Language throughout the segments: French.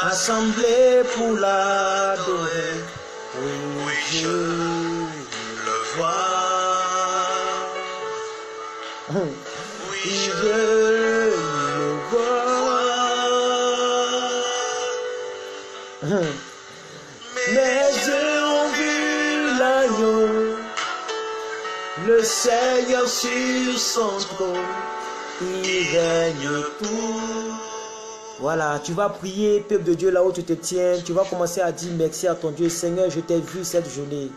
assemblés pour l'adorer. Oui, je le vois. Oui, je le vois. Mes yeux ont vu l'agneau, le Seigneur sur son trône, il règne tout. Voilà, tu vas prier, peuple de Dieu, là où tu te tiens. Tu vas commencer à dire merci à ton Dieu. Seigneur, je t'ai vu cette journée.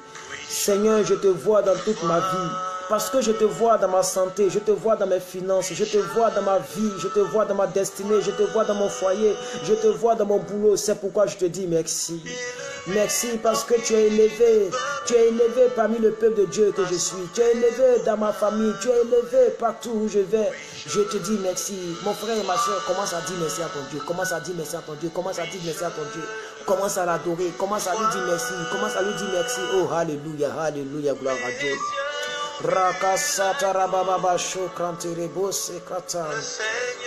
Seigneur, je te vois dans toute ma vie. Parce que je te vois dans ma santé, je te vois dans mes finances, je te vois dans ma vie, je te vois dans ma destinée, je te vois dans mon foyer, je te vois dans mon boulot. C'est pourquoi je te dis merci. Merci parce que tu es élevé parmi le peuple de Dieu que je suis. Tu es élevé dans ma famille, tu es élevé partout où je vais. Je te dis merci. Mon frère et ma soeur, commence à dire merci à ton Dieu. Commence à dire merci à ton Dieu. Commence à dire merci à ton Dieu. Commence à l'adorer. Commence à lui dire merci. Commence à lui dire merci. Oh, alléluia, alléluia, gloire à Dieu. Rakasata rababa shokranterebo sekrata.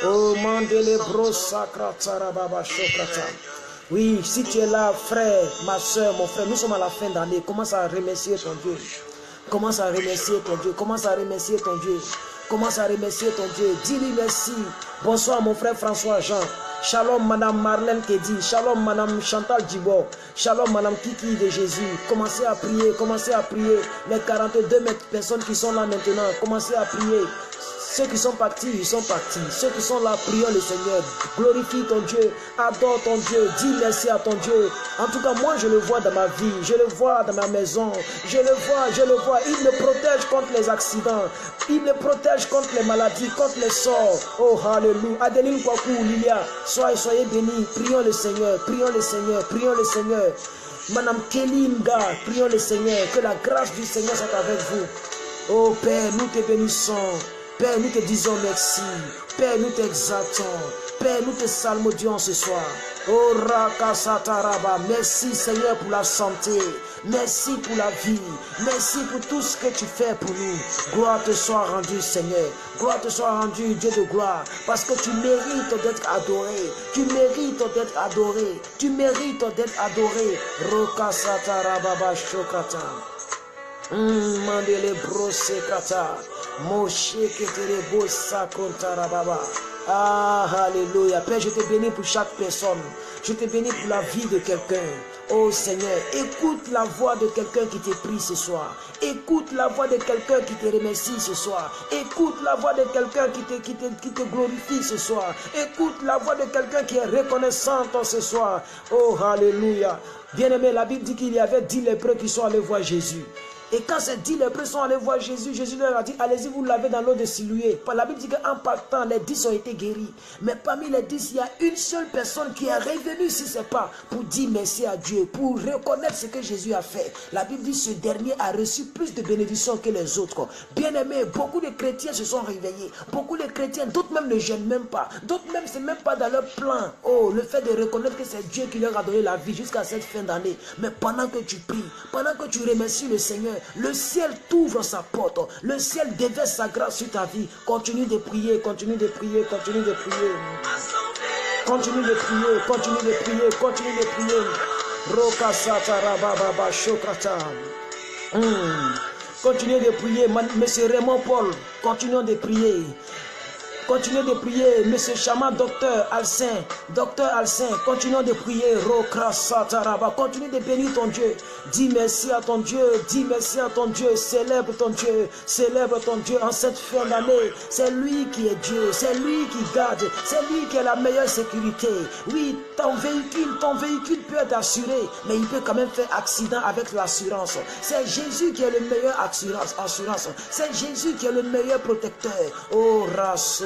Oh, mandele bro sakrata rababa shokrata. Oui, si tu es là, frère, ma soeur, mon frère, nous sommes à la fin d'année. Commence à remercier ton Dieu. Commence à remercier ton Dieu. Commence à remercier ton Dieu. Commence à remercier ton Dieu. Dis-lui merci. Bonsoir, mon frère François Jean. Shalom, madame Marlène Kedi. Shalom, madame Chantal Djibo. Shalom, madame Kiki de Jésus. Commencez à prier. Commencez à prier. Les 42 personnes qui sont là maintenant, commencez à prier. Ceux qui sont partis, ils sont partis. Ceux qui sont là, prions le Seigneur. Glorifie ton Dieu. Adore ton Dieu. Dis merci à ton Dieu. En tout cas, moi, je le vois dans ma vie. Je le vois dans ma maison. Je le vois, je le vois. Il me protège contre les accidents. Il me protège contre les maladies, contre les sorts. Oh, alléluia. Adeline Kwaku, Lilia, soyez bénis. Prions le Seigneur. Prions le Seigneur. Prions le Seigneur. Madame Kelly Nga, prions le Seigneur. Que la grâce du Seigneur soit avec vous. Oh, Père, nous te bénissons. Père, nous te disons merci. Père, nous t'exaltons. Père, nous te salmodions ce soir. Oh, Rakasataraba, merci Seigneur pour la santé. Merci pour la vie. Merci pour tout ce que tu fais pour nous. Gloire te soit rendue, Seigneur. Gloire te soit rendue, Dieu de gloire. Parce que tu mérites d'être adoré. Tu mérites d'être adoré. Tu mérites d'être adoré. Rakasatarababa Shokata. Mandele brose kata. Moshe ketere bosa kontara baba. Ah, alléluia. Père, je te bénis pour chaque personne. Je te bénis pour la vie de quelqu'un. Oh Seigneur, écoute la voix de quelqu'un qui te prie ce soir. Écoute la voix de quelqu'un qui te remercie ce soir. Écoute la voix de quelqu'un qui te glorifie ce soir. Écoute la voix de quelqu'un qui est reconnaissant ce soir. Oh, alléluia. Bien-aimé, la Bible dit qu'il y avait 10 lépreux qui sont allés voir Jésus. Et quand ces 10 lépreux sont allés voir Jésus, Jésus leur a dit, allez-y, vous lavez dans l'eau de Siloué. La Bible dit qu'en partant, les 10 ont été guéris. Mais parmi les 10, il y a une seule personne qui est revenue sur ses pas pour dire merci à Dieu, pour reconnaître ce que Jésus a fait. La Bible dit, ce dernier a reçu plus de bénédictions que les autres. Bien aimé, beaucoup de chrétiens se sont réveillés. Beaucoup de chrétiens, d'autres même ne gênent même pas. D'autres même, c'est même pas dans leur plan. Oh, le fait de reconnaître que c'est Dieu qui leur a donné la vie jusqu'à cette fin d'année. Mais pendant que tu pries, pendant que tu remercies le Seigneur, le ciel t'ouvre sa porte. Le ciel déverse sa grâce sur ta vie. Continue de prier, continue de prier, continue de prier. Continue de prier, continue de prier, continue de prier. Rokasata rababa shokrata. Continuez de prier, Monsieur Raymond Paul. Continuons de prier. Continuez de prier, Monsieur Chama, Docteur Alcin, continuons de prier, Rokrasataraba, continue de bénir ton Dieu, dis merci à ton Dieu, célèbre ton Dieu en cette fin d'année, c'est lui qui est Dieu, c'est lui qui garde, c'est lui qui est la meilleure sécurité. Oui, ton véhicule peut être assuré, mais il peut quand même faire accident avec l'assurance. C'est Jésus qui est le meilleur assurance, c'est Jésus qui est le meilleur protecteur. Oh, race.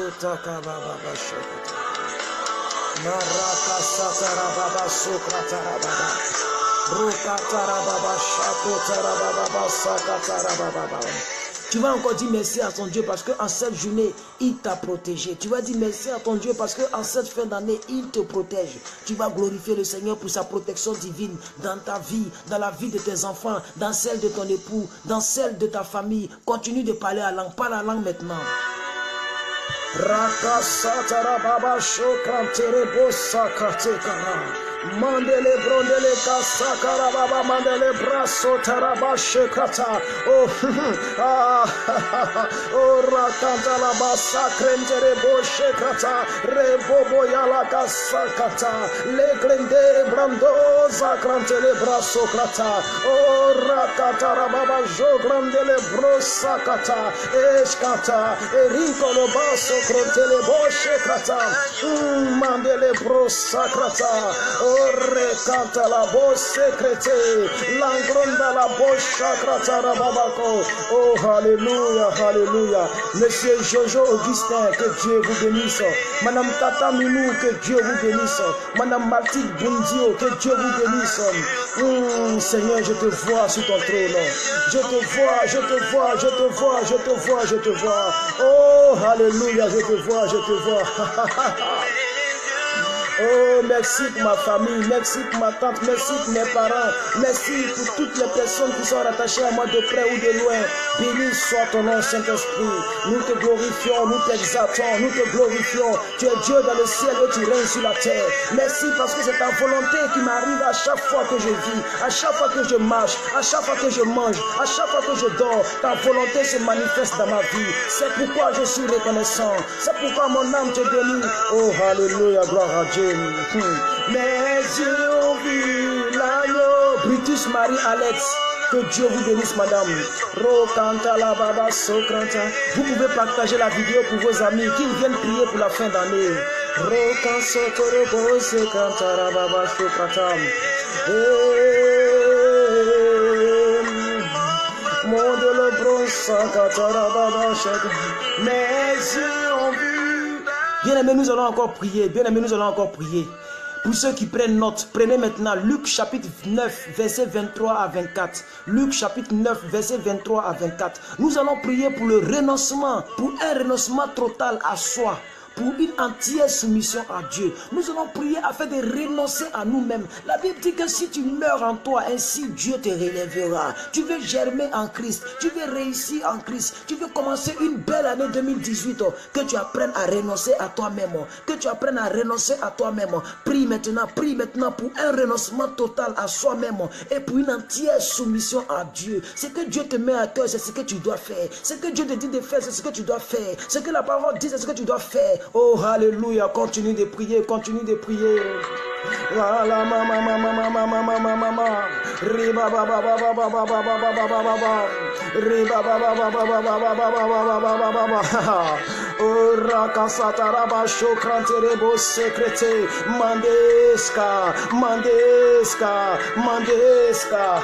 Tu vas encore dire merci à ton Dieu parce qu'en cette journée, il t'a protégé. Tu vas dire merci à ton Dieu parce qu'en cette fin d'année, il te protège. Tu vas glorifier le Seigneur pour sa protection divine dans ta vie, dans la vie de tes enfants, dans celle de ton époux, dans celle de ta famille. Continue de parler la langue. Parle la langue maintenant. Rakasatara baba shokrantere bosa katekara. Mandele brondele kasakara baba mandele braso tarabashe kata. Oh, oh rakanta la basa krendere boshe kata. Rebobo yala kasakata. Le grende brando zakrantele braso kata. Oh rakata rababa jo grandele brosa kata. Eshkata erinko lo baso krentele boshe kata. Mandele brosa kata. Ore canta la voce secrète, l'angronda la bouche chakratara babako. Oh, alléluia, alléluia. Monsieur Jojo Augustin, que Dieu vous bénisse. Madame Tata Minou, que Dieu vous bénisse. Madame Mathilde Bundio, que Dieu vous bénisse. Seigneur, je te vois sur ton trône. Je te vois, je te vois, je te vois, je te vois, je te vois. Oh, alléluia, je te vois, je te vois. Oh, merci pour ma famille, merci pour ma tante, merci pour mes parents, merci pour toutes les personnes qui sont rattachées à moi de près ou de loin. Béni soit ton nom, Saint-Esprit. Nous te glorifions, nous t'exaltons, nous te glorifions. Tu es Dieu dans le ciel et tu règnes sur la terre. Merci parce que c'est ta volonté qui m'arrive à chaque fois que je vis, à chaque fois que je marche, à chaque fois que je mange, à chaque fois que je dors. Ta volonté se manifeste dans ma vie. C'est pourquoi je suis reconnaissant. C'est pourquoi mon âme te bénit. Oh, alléluia, gloire à Dieu. Mes yeux ont vu l'agneau. Brutus Marie Alex, que Dieu vous bénisse, madame. Rokanta la baba sokrata. Vous pouvez partager la vidéo pour vos amis qui viennent prier pour la fin d'année. Rokan sotorobo sekanta la baba sokrata. Mon de le bronze katara baba shaka. Mes yeux ont vu. Bien-aimés, nous allons encore prier. Bien-aimés, nous allons encore prier. Pour ceux qui prennent note, prenez maintenant Luc chapitre 9, verset 23 à 24. Luc chapitre 9, verset 23 à 24. Nous allons prier pour le renoncement, pour un renoncement total à soi. Pour une entière soumission à Dieu. Nous allons prier afin de renoncer à nous-mêmes. La Bible dit que si tu meurs en toi, ainsi Dieu te relèvera. Tu veux germer en Christ. Tu veux réussir en Christ. Tu veux commencer une belle année 2018. Que tu apprennes à renoncer à toi-même. Que tu apprennes à renoncer à toi-même. Prie maintenant pour un renoncement total à soi-même. Et pour une entière soumission à Dieu. Ce que Dieu te met à cœur, c'est ce que tu dois faire. Ce que Dieu te dit de faire, c'est ce que tu dois faire. Ce que la parole dit, c'est ce que tu dois faire. Oh, alléluia, continue de prier, continue de prier. Voilà, mama, mama, mama, mama, mama, mama. Riba, baba, baba, baba, baba, baba, baba. Riba, baba, baba, baba, baba, baba, baba. Oh, rakasataraba, chokranterebo, secrété. Mandeska, mandeska, mandeska.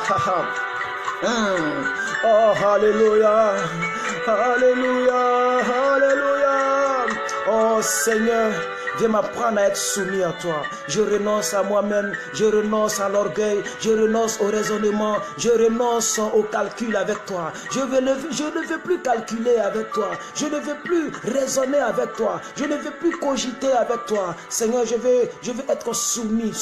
Oh, alléluia, alléluia, alléluia. Oh Seigneur, viens m'apprendre à être soumis à toi. Je renonce à moi-même, je renonce à l'orgueil, je renonce au raisonnement, je renonce au calcul avec toi. Je ne veux plus calculer avec toi, je ne veux plus raisonner avec toi, je ne veux plus cogiter avec toi. Seigneur, je veux être soumis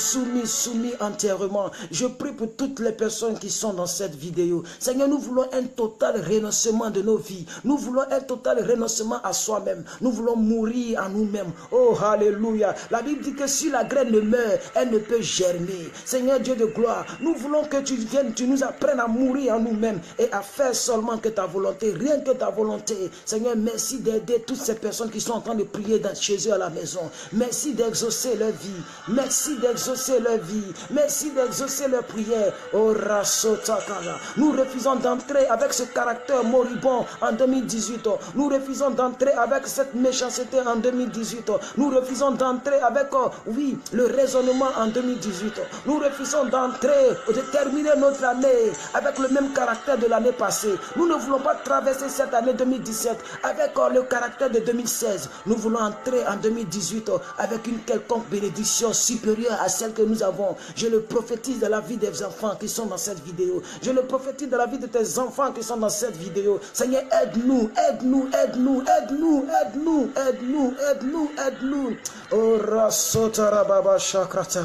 entièrement. Je prie pour toutes les personnes qui sont dans cette vidéo. Seigneur, nous voulons un total renoncement de nos vies. Nous voulons un total renoncement à soi-même. Nous voulons mourir à nous-mêmes. Oh, alléluia. La Bible dit que si la graine ne meurt, elle ne peut germer. Seigneur Dieu de gloire, nous voulons que tu viennes, tu nous apprennes à mourir en nous-mêmes et à faire seulement que ta volonté, rien que ta volonté. Seigneur, merci d'aider toutes ces personnes qui sont en train de prier chez eux à la maison. Merci d'exaucer leur vie. Merci d'exaucer leur vie. Merci d'exaucer leur prière. Oh, Rasotakala. Nous refusons d'entrer avec ce caractère moribond en 2018. Nous refusons d'entrer avec cette méchanceté en 2018. Nous refusons d'entrer avec, oui, le raisonnement en 2018. Nous refusons d'entrer, de terminer notre année avec le même caractère de l'année passée. Nous ne voulons pas traverser cette année 2017 avec le caractère de 2016. Nous voulons entrer en 2018 avec une quelconque bénédiction supérieure à celle que nous avons. Je le prophétise dans la vie des enfants qui sont dans cette vidéo. Je le prophétise dans la vie de tes enfants qui sont dans cette vidéo. Seigneur, aide-nous, aide-nous, aide-nous, aide-nous, aide-nous, aide-nous, aide-nous, aide-nous. Oh, Rasotarababa Shakrata.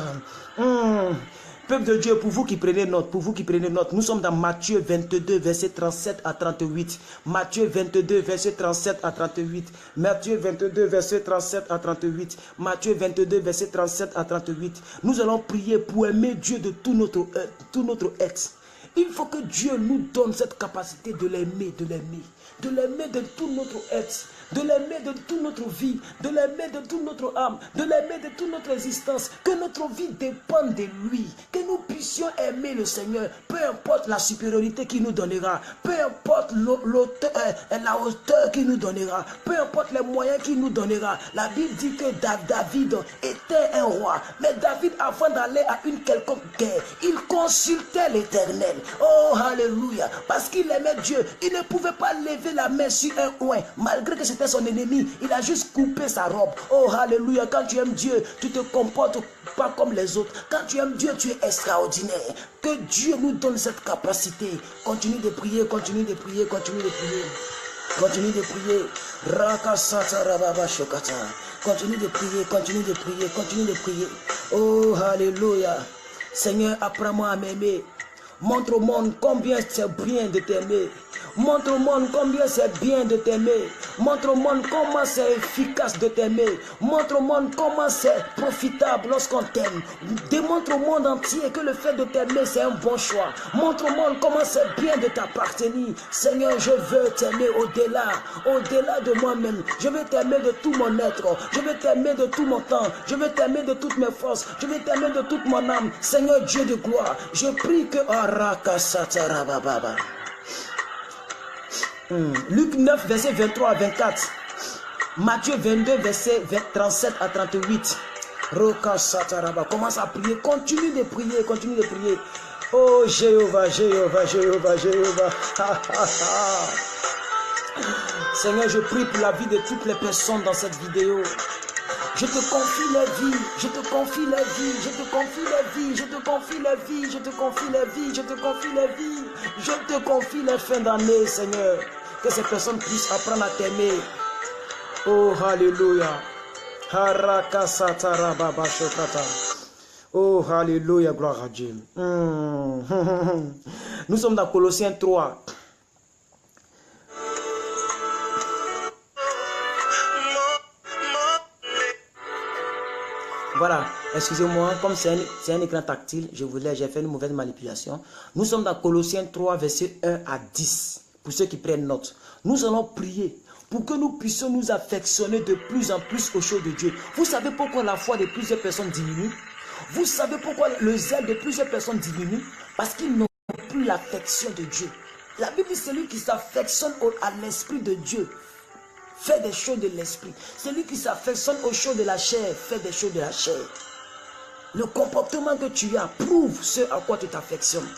Peuple de Dieu, pour vous qui prenez note, nous sommes dans Matthieu 22, verset 37 à 38. Matthieu 22, verset 37 à 38. Matthieu 22, verset 37 à 38. Matthieu 22, verset 37 à 38. Nous allons prier pour aimer Dieu de tout notre être. Il faut que Dieu nous donne cette capacité de l'aimer, de l'aimer de tout notre être, de l'aimer de toute notre vie, de l'aimer de toute notre âme, de l'aimer de toute notre existence, que notre vie dépende de lui, que nous puissions aimer le Seigneur, peu importe la supériorité qu'il nous donnera, peu importe la hauteur qu'il nous donnera, peu importe les moyens qu'il nous donnera. La Bible dit que David était un roi, mais David, avant d'aller à une quelconque guerre, il consultait l'Éternel. Oh, alléluia, parce qu'il aimait Dieu, il ne pouvait pas lever la main sur un oint, malgré que c'était son ennemi, il a juste coupé sa robe. Oh, alléluia, quand tu aimes Dieu, tu te comportes pas comme les autres. Quand tu aimes Dieu, tu es extraordinaire. Que Dieu nous donne cette capacité. Continue de prier, continue de prier, continue de prier. Continue de prier. Continue de prier, continue de prier, continue de prier. Oh, alléluia. Seigneur, apprends-moi à m'aimer. Montre au monde combien c'est bien de t'aimer. Montre au monde combien c'est bien de t'aimer. Montre au monde comment c'est efficace de t'aimer. Montre au monde comment c'est profitable lorsqu'on t'aime. Démontre au monde entier que le fait de t'aimer c'est un bon choix. Montre au monde comment c'est bien de t'appartenir. Seigneur, je veux t'aimer au-delà de moi-même. Je veux t'aimer de tout mon être. Je veux t'aimer de tout mon temps. Je veux t'aimer de toutes mes forces. Je veux t'aimer de toute mon âme. Seigneur Dieu de gloire, je prie que Luc 9, verset 23 à 24. Matthieu 22, verset 37 à 38. Commence à prier. Continue de prier. Continue de prier. Oh Jéhovah, Jéhovah, Jéhovah, Jéhovah. Seigneur, je prie pour la vie de toutes les personnes dans cette vidéo. Je te confie la vie, je te confie la vie, je te confie la vie, je te confie la vie, je te confie la vie, je te confie la vie, je te confie la fin d'année, Seigneur. Que ces personnes puissent apprendre à t'aimer. Oh, alléluia. Oh, alléluia, gloire à Dieu. Nous sommes dans Colossiens 3. Voilà, excusez-moi, comme c'est un écran tactile, j'ai fait une mauvaise manipulation. Nous sommes dans Colossiens 3, versets 1 à 10. Pour ceux qui prennent note, nous allons prier pour que nous puissions nous affectionner de plus en plus aux choses de Dieu. Vous savez pourquoi la foi de plusieurs personnes diminue? Vous savez pourquoi le zèle de plusieurs personnes diminue? Parce qu'ils n'ont plus l'affection de Dieu. La Bible dit celui qui s'affectionne à l'Esprit de Dieu fait des choses de l'esprit. Celui qui s'affectionne aux choses de la chair fait des choses de la chair. Le comportement que tu as prouve ce à quoi tu t'affectionnes.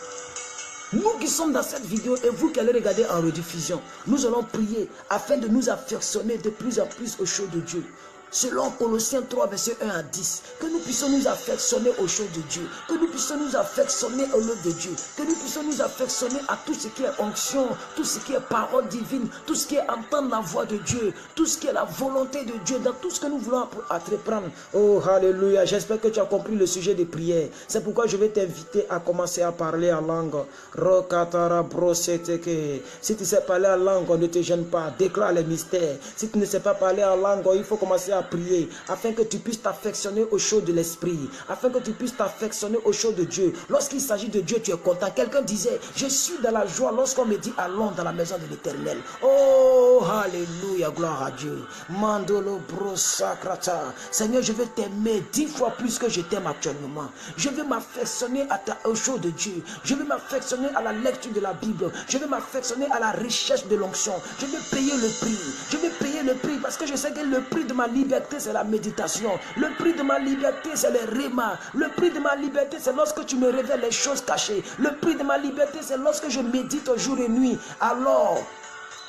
Nous qui sommes dans cette vidéo et vous qui allez regarder en rediffusion, nous allons prier afin de nous affectionner de plus en plus aux choses de Dieu. Selon Colossiens 3, verset 1 à 10, que nous puissions nous affectionner aux choses de Dieu, que nous puissions nous affectionner aux œuvres de Dieu, que nous puissions nous affectionner à tout ce qui est onction, tout ce qui est parole divine, tout ce qui est entendre la voix de Dieu, tout ce qui est la volonté de Dieu, dans tout ce que nous voulons entreprendre. Oh, alléluia, j'espère que tu as compris le sujet des prières. C'est pourquoi je vais t'inviter à commencer à parler en langue. Si tu sais parler en langue, ne te gêne pas, déclare les mystères. Si tu ne sais pas parler en langue, il faut commencer à prier afin que tu puisses t'affectionner aux choses de l'esprit, afin que tu puisses t'affectionner aux choses de Dieu. Lorsqu'il s'agit de Dieu, tu es content. Quelqu'un disait, je suis dans la joie lorsqu'on me dit allons dans la maison de l'Éternel. Oh, alléluia, gloire à Dieu. Mandolo bro sakrata. Seigneur, je veux t'aimer 10 fois plus que je t'aime actuellement. Je veux m'affectionner aux choses de Dieu. Je veux m'affectionner à la lecture de la Bible. Je veux m'affectionner à la recherche de l'onction. Je veux payer le prix. Je veux payer le prix parce que je sais que le prix de ma liberté, c'est la méditation. Le prix de ma liberté, c'est le réma. Le prix de ma liberté, c'est lorsque tu me révèles les choses cachées. Le prix de ma liberté, c'est lorsque je médite jour et nuit. Alors,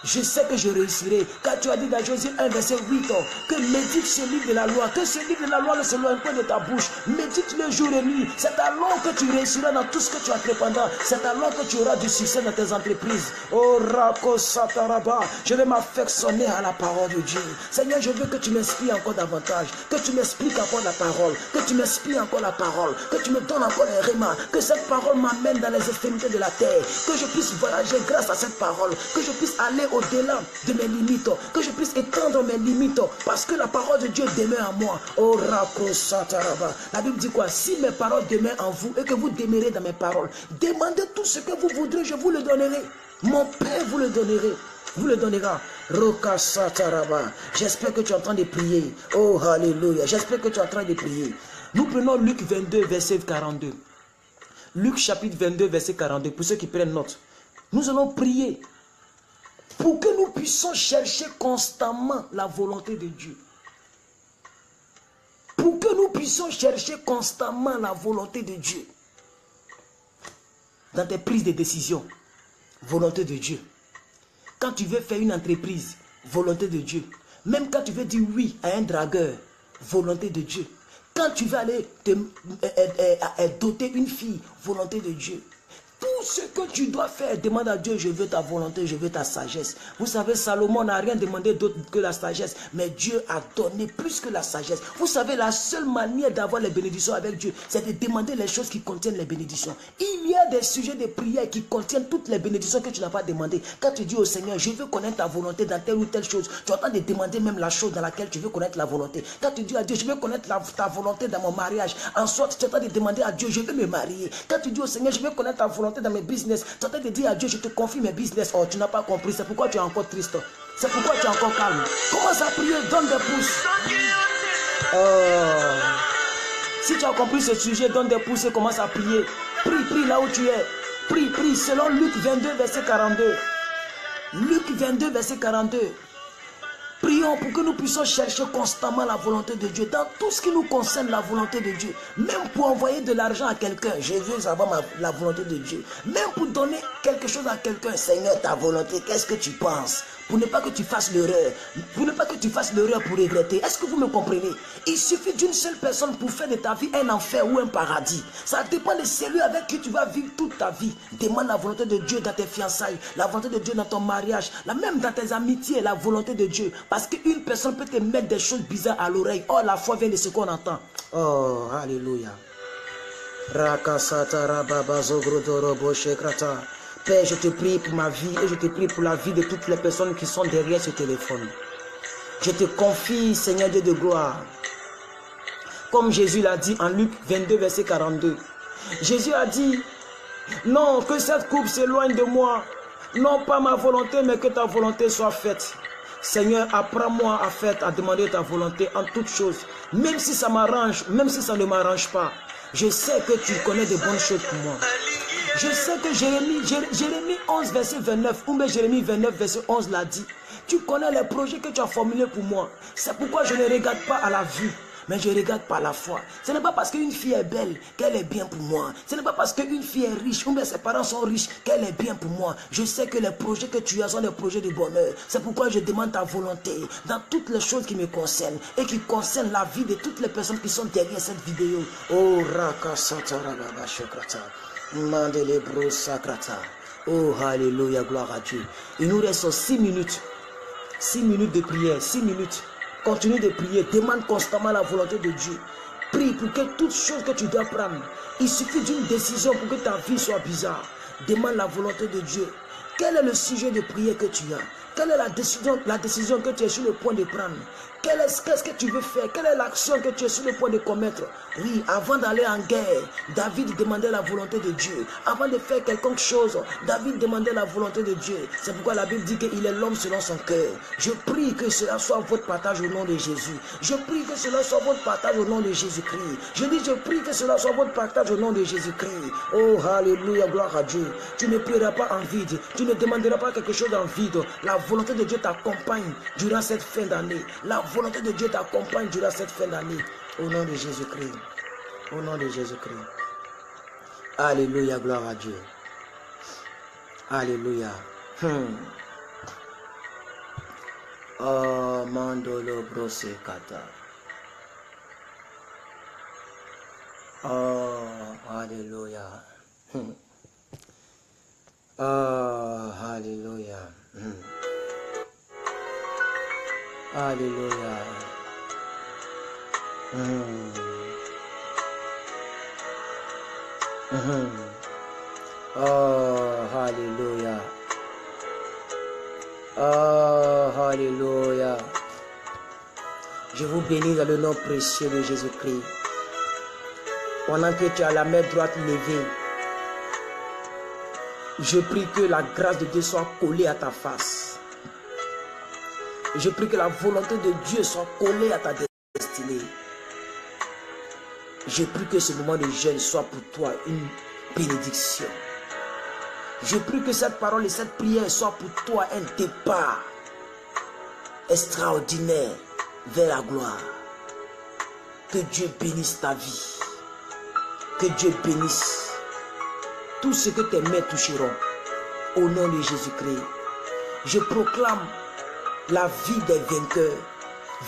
Je sais que je réussirai. Car tu as dit dans Josué 1, verset 8, que médite ce livre de la loi, que ce livre de la loi ne se loigne pas de ta bouche. Médite le jour et nuit. C'est alors que tu réussiras dans tout ce que tu as entreprendras. C'est alors que tu auras du succès dans tes entreprises. Oh, Rako Sataraba, je vais m'affectionner à la parole de Dieu. Seigneur, je veux que tu m'inspires encore davantage, que tu m'expliques encore la parole, que tu m'expliques encore la parole, que tu me donnes encore les rémas, que cette parole m'amène dans les extrémités de la terre, que je puisse voyager grâce à cette parole, que je puisse aller au-delà de mes limites, que je puisse étendre mes limites, parce que la parole de Dieu demeure en moi. Oh, Rako Sataraba. La Bible dit quoi? Si mes paroles demeurent en vous et que vous demeurez dans mes paroles, demandez tout ce que vous voudrez, je vous le donnerai. Mon Père vous le donnerai. Vous le donnera. Roka Sataraba. J'espère que tu es en train de prier. Oh, alléluia. J'espère que tu es en train de prier. Nous prenons Luc 22, verset 42. Luc chapitre 22, verset 42. Pour ceux qui prennent note. Nous allons prier pour que nous puissions chercher constamment la volonté de Dieu. Pour que nous puissions chercher constamment la volonté de Dieu. Dans tes prises de décision. Volonté de Dieu. Quand tu veux faire une entreprise, volonté de Dieu. Même quand tu veux dire oui à un dragueur, volonté de Dieu. Quand tu veux aller doter une fille, volonté de Dieu. Tout ce que tu dois faire, demande à Dieu, je veux ta volonté, je veux ta sagesse. Vous savez, Salomon n'a rien demandé d'autre que la sagesse, mais Dieu a donné plus que la sagesse. Vous savez, la seule manière d'avoir les bénédictions avec Dieu, c'est de demander les choses qui contiennent les bénédictions. Il y a des sujets de prière qui contiennent toutes les bénédictions que tu n'as pas demandées. Quand tu dis au Seigneur, je veux connaître ta volonté dans telle ou telle chose, tu es en train de demander même la chose dans laquelle tu veux connaître la volonté. Quand tu dis à Dieu, je veux connaître ta volonté dans mon mariage, en sorte, tu es en train de demander à Dieu, je veux me marier. Quand tu dis au Seigneur, je veux connaître ta volonté dans mes business, tu es en train de dire à Dieu, je te confie mes business. Oh, tu n'as pas compris, c'est pourquoi tu es encore triste. C'est pourquoi tu es encore calme. Commence à prier, donne des pouces. Oh. Si tu as compris ce sujet, donne des pouces et commence à prier. Prie là où tu es. Prie selon Luc 22, verset 42. Luc 22, verset 42. Prions pour que nous puissions chercher constamment la volonté de Dieu. Dans tout ce qui nous concerne, la volonté de Dieu. Même pour envoyer de l'argent à quelqu'un, je veux savoir la volonté de Dieu. Même pour donner quelque chose à quelqu'un, Seigneur, ta volonté, qu'est-ce que tu penses? Pour ne pas que tu fasses l'erreur. Pour ne pas que tu fasses l'erreur pour regretter. Est-ce que vous me comprenez? Il suffit d'une seule personne pour faire de ta vie un enfer ou un paradis. Ça dépend de celui avec qui tu vas vivre toute ta vie. Demande la volonté de Dieu dans tes fiançailles. La volonté de Dieu dans ton mariage. Même dans tes amitiés, la volonté de Dieu. Parce qu'une personne peut te mettre des choses bizarres à l'oreille. Oh, la foi vient de ce qu'on entend. Oh, alléluia. Père, je te prie pour ma vie et je te prie pour la vie de toutes les personnes qui sont derrière ce téléphone. Je te confie, Seigneur Dieu de gloire. Comme Jésus l'a dit en Luc 22, verset 42. Jésus a dit, non, que cette coupe s'éloigne de moi. Non pas ma volonté, mais que ta volonté soit faite. Seigneur, apprends-moi à demander ta volonté en toutes choses. Même si ça m'arrange, même si ça ne m'arrange pas. Je sais que tu connais de bonnes choses pour moi. Je sais que Jérémie 11, verset 29, ou même Jérémie 29, verset 11 l'a dit. Tu connais les projets que tu as formulés pour moi. C'est pourquoi je ne regarde pas à la vue, mais je regarde par la foi. Ce n'est pas parce qu'une fille est belle qu'elle est bien pour moi. Ce n'est pas parce qu'une fille est riche ou bien ses parents sont riches qu'elle est bien pour moi. Je sais que les projets que tu as sont des projets de bonheur. C'est pourquoi je demande ta volonté dans toutes les choses qui me concernent et qui concernent la vie de toutes les personnes qui sont derrière cette vidéo. Oh, Raka Satarababa Shokrata. Mandele Bro Sakrata. Oh, alléluia, gloire à Dieu. Il nous reste 6 minutes. 6 minutes de prière, 6 minutes. Continue de prier, demande constamment la volonté de Dieu. Prie pour que toute chose que tu dois prendre, il suffit d'une décision pour que ta vie soit bizarre. Demande la volonté de Dieu. Quel est le sujet de prière que tu as? Quelle est la décision que tu es sur le point de prendre? Qu'est-ce que tu veux faire? Quelle est l'action que tu es sur le point de commettre? Oui, avant d'aller en guerre, David demandait la volonté de Dieu. Avant de faire quelque chose, David demandait la volonté de Dieu. C'est pourquoi la Bible dit qu'il est l'homme selon son cœur. Je prie que cela soit votre partage au nom de Jésus. Je prie que cela soit votre partage au nom de Jésus-Christ. Je prie que cela soit votre partage au nom de Jésus-Christ. Oh, alléluia, gloire à Dieu. Tu ne prieras pas en vide. Tu ne demanderas pas quelque chose en vide. La volonté de Dieu t'accompagne durant cette fin d'année. La volonté de Dieu t'accompagne durant cette fin d'année. Au nom de Jésus-Christ. Au nom de Jésus-Christ. Alléluia, gloire à Dieu. Alléluia. Oh, mandolo brose kata. Oh, hallelujah. Oh, hallelujah. Hallelujah. Oh, hallelujah. Oh, hallelujah. Je vous bénis dans le nom précieux de Jésus-Christ. Pendant que tu as la main droite levée, je prie que la grâce de Dieu soit collée à ta face. Je prie que la volonté de Dieu soit collée à ta destinée. Je prie que ce moment de jeûne soit pour toi une bénédiction. Je prie que cette parole et cette prière soit pour toi un départ extraordinaire vers la gloire. Que Dieu bénisse ta vie. Que Dieu bénisse tout ce que tes mains toucheront. Au nom de Jésus-Christ, je proclame la vie des vainqueurs.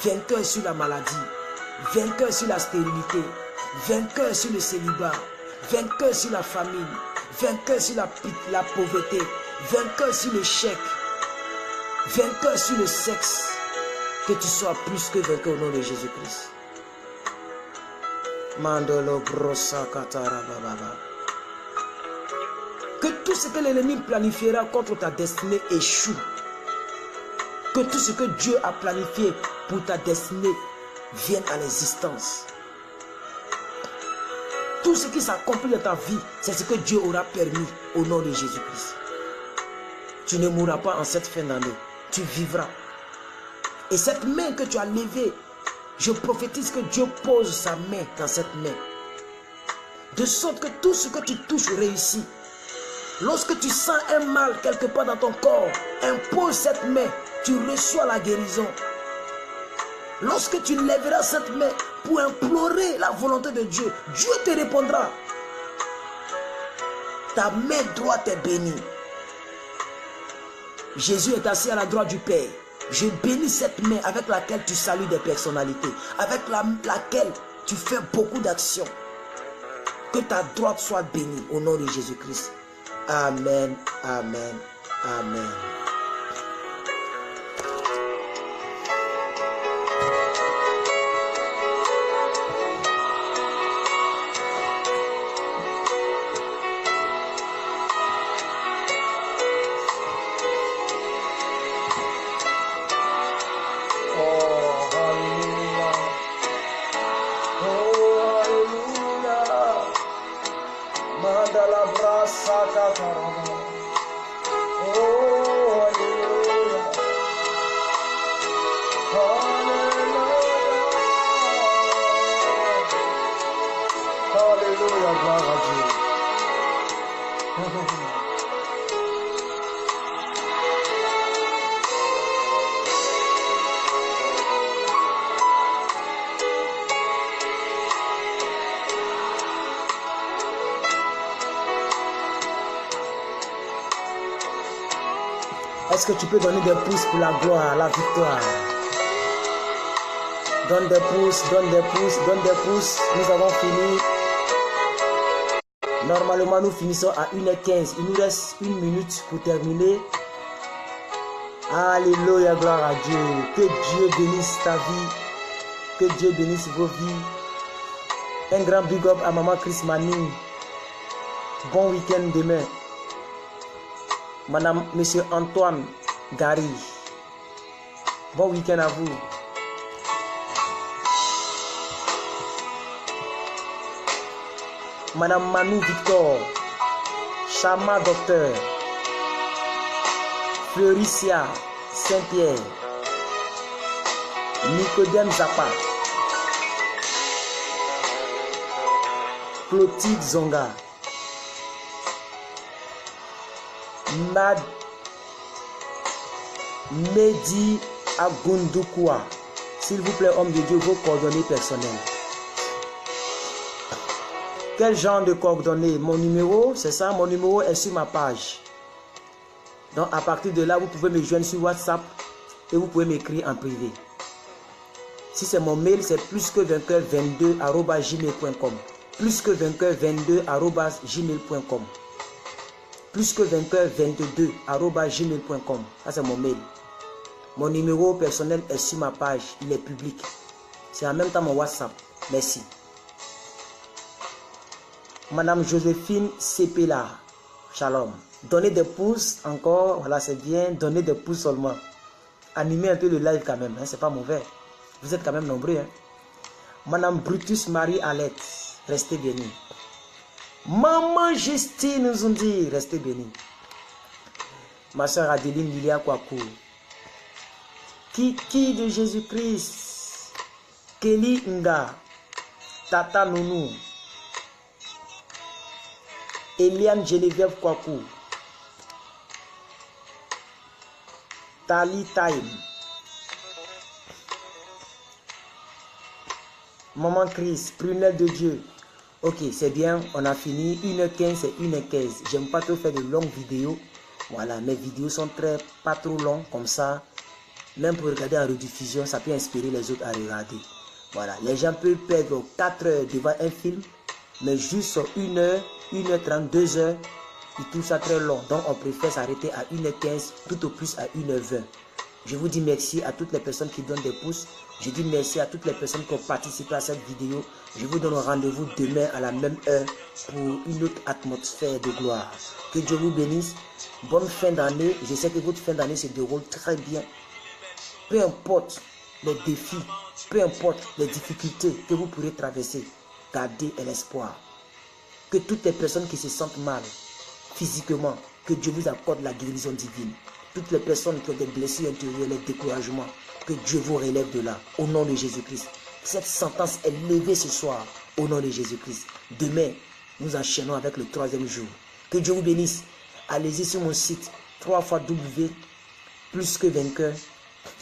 Vainqueurs sur la maladie, vainqueurs sur la stérilité, vainqueurs sur le célibat, vainqueurs sur la famine, vainqueurs sur la pauvreté, vainqueurs sur l'échec, vainqueurs sur le sexe. Que tu sois plus que vainqueur au nom de Jésus-Christ. Mandolo brosa katara bababa. Que tout ce que l'ennemi planifiera contre ta destinée échoue. Que tout ce que Dieu a planifié pour ta destinée vienne à l'existence. Tout ce qui s'accomplit dans ta vie, c'est ce que Dieu aura permis au nom de Jésus-Christ. Tu ne mourras pas en cette fin d'année. Tu vivras. Et cette main que tu as levée, je prophétise que Dieu pose sa main dans cette main. De sorte que tout ce que tu touches réussit. Lorsque tu sens un mal quelque part dans ton corps, impose cette main, tu reçois la guérison. Lorsque tu lèveras cette main pour implorer la volonté de Dieu, Dieu te répondra. Ta main droite est bénie. Jésus est assis à la droite du Père. Je bénis cette main avec laquelle tu salues des personnalités, avec laquelle tu fais beaucoup d'actions. Que ta droite soit bénie au nom de Jésus-Christ. Amen, amen, amen. Est-ce que tu peux donner des pouces pour la gloire, la victoire? Donne des pouces, donne des pouces, donne des pouces. Nous avons fini. Normalement, nous finissons à 1h15. Il nous reste 1 minute pour terminer. Alléluia, gloire à Dieu. Que Dieu bénisse ta vie. Que Dieu bénisse vos vies. Un grand big up à Maman Chris Manning. Bon week-end demain. Madame, Monsieur Antoine Gary. Bon week-end à vous. Madame Manu Victor. Chama Docteur. Fleuricia Saint-Pierre. Nicodème Zappa. Clotilde Zonga. Mehdi Agundukwa. S'il vous plaît, homme de Dieu, vos coordonnées personnelles. Quel genre de coordonnées? Mon numéro, c'est ça, mon numéro est sur ma page. Donc à partir de là, vous pouvez me joindre sur WhatsApp et vous pouvez m'écrire en privé. Si c'est mon mail, c'est plusquevainqueur22@gmail.com. Plusquevainqueur22@gmail.com. Plusquevainqueur22@gmail.com. Ça, c'est mon mail. Mon numéro personnel est sur ma page. Il est public. C'est en même temps mon WhatsApp. Merci. Madame Joséphine Cepela. Shalom. Donnez des pouces encore. Voilà, c'est bien. Donnez des pouces seulement. Animez un peu le live quand même. Hein, c'est pas mauvais. Vous êtes quand même nombreux. Hein. Madame Brutus Marie Alette. Restez bénis. Maman Justine Nzundi. Restez bénis. Ma soeur Adeline Lilia Kwaku. Kiki de Jésus-Christ. Kelly Nga. Tata Nounou. Eliane Geneviève Kwaku. Tali Time. Maman Chris, prunelle de Dieu. Ok, c'est bien, on a fini. 1h15, c'est 1h15. J'aime pas trop faire de longues vidéos. Voilà, mes vidéos sont pas trop longues comme ça. Même pour regarder en rediffusion, ça peut inspirer les autres à regarder. Voilà, les gens peuvent perdre 4 heures devant un film, mais juste 1h, 1h30, 2h, ils trouvent ça très long. Donc on préfère s'arrêter à 1h15, tout au plus à 1h20. Je vous dis merci à toutes les personnes qui donnent des pouces. Je dis merci à toutes les personnes qui ont participé à cette vidéo. Je vous donne rendez-vous demain à la même heure pour une autre atmosphère de gloire. Que Dieu vous bénisse. Bonne fin d'année. Je sais que votre fin d'année se déroule très bien. Peu importe les défis, peu importe les difficultés que vous pourrez traverser, gardez l'espoir. Que toutes les personnes qui se sentent mal physiquement, que Dieu vous accorde la guérison divine. Toutes les personnes qui ont des blessures intérieures, les découragements, que Dieu vous relève de là, au nom de Jésus-Christ. Cette sentence est levée ce soir, au nom de Jésus-Christ. Demain, nous enchaînons avec le 3e jour. Que Dieu vous bénisse. Allez-y sur mon site, www.plusquevainqueur.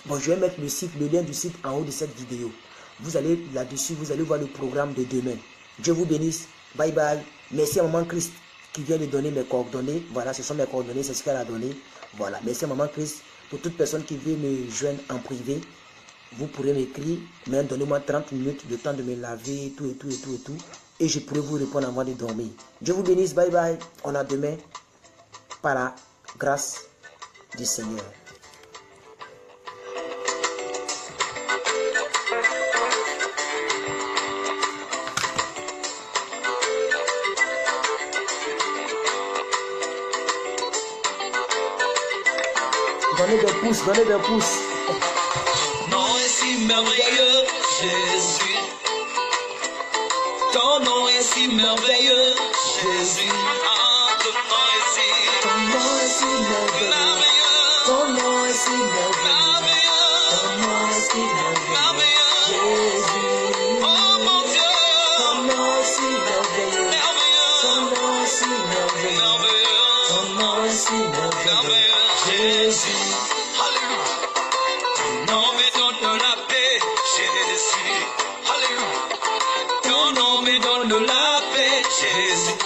Bon, je vais mettre le lien du site en haut de cette vidéo. Vous allez là-dessus, vous allez voir le programme de demain. Dieu vous bénisse. Bye bye. Merci à Maman Christ qui vient de donner mes coordonnées. Voilà, ce sont mes coordonnées, c'est ce qu'elle a donné. Voilà, merci à Maman Christ. Pour toute personne qui veut me joindre en privé, vous pourrez m'écrire, mais donnez-moi 30 minutes, le temps de me laver, tout. Et je pourrai vous répondre avant de dormir. Dieu vous bénisse, bye bye. On a demain, par la grâce du Seigneur. Donnez des pouces, donnez des pouces. Nom est si merveilleux, Jésus. Ton nom est si merveilleux, Jésus. Ah, ton nom est si merveilleux. Ton nom est si merveilleux. Ton nom est si merveilleux, Jésus. Oh mon Dieu. Ton nom est si merveilleux. Ton nom est si merveilleux. Ton nom est si merveilleux, Jésus. Alléluia. Ton nom me donne la paix, Jésus. Alléluia. Ton nom me donne la paix, Jésus.